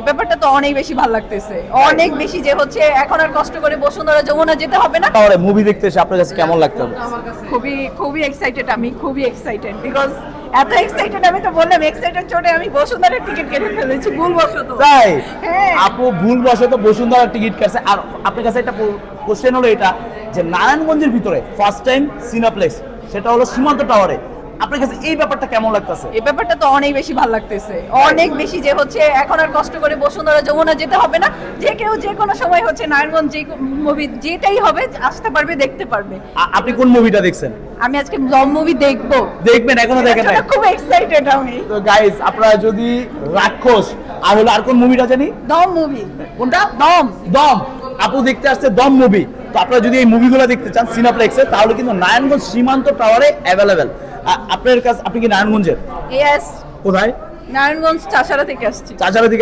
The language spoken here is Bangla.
ব্যাপারটা তো অনেক বেশি ভালো লাগতেছে, অনেক বেশি যে হচ্ছে এখন আর কষ্ট করে বসুন্ধরা যমুনা যেতে হবে না। তাহলে মুভি দেখতে এসে আপনার কাছে কেমন লাগতো? খুবই খুবই এক্সাইটেড, আমি খুবই এক্সাইটেড বিকজ এত এক্সাইটেড, আমি তো বললাম এক্সাইটেড চোটে আমি বসুন্ধরার টিকিট কেটে ফেলেছি ভুলবশত। তাই হ্যাঁ। আপু ভুলবশত বসুন্ধরার টিকিট কাটছে। আর আপনার কাছে একটা কোশ্চেন হলো এটা, যে নারায়ণগঞ্জের ভিতরে ফার্স্ট টাইম সিনেপ্লেক্স, সেটা হলো সীমান্ত টাওয়ারে, আপনার কাছে এই ব্যাপারটা কেমন লাগতেছে? এই ব্যাপারটা তো অনেক বেশি ভালো লাগতেছে, অনেক বেশি যে হচ্ছে এখন আর কষ্ট করে বসুন্ধরা যমুনা যেতে হবে না, যে কেউ যে কোনো সময় হচ্ছে নারায়ণগঞ্জ যে মুভি যেটাই হবে আসতে পারবে, দেখতে পারবে। আপনি কোন মুভিটা দেখছেন? আমি আজকে দম মুভি দেখবো। দেখবেন? এখনো দেখেন নাই? খুব এক্সাইটেড আমি। তো গাইস, আপনারা যদি রাক্ষস আর হলো আর কোন মুভিটা জানি, দম মুভি। কোনটা? দম। দম। আপু দেখতে আসছে দম মুভি। তো আপনারা যদি এই মুভিগুলো দেখতে চান সিনেপ্লেক্সে, তাহলে কিন্তু নারায়ণগঞ্জ সীমান্ত টাওয়ারে অ্যাভেলেবেল। আপনার কাছে, আপনি কি নারায়ণগঞ্জের? ইয়েস, কোথায়? নারায়ণগঞ্জ চাষারা থেকে আসছি। চাচারা দিকে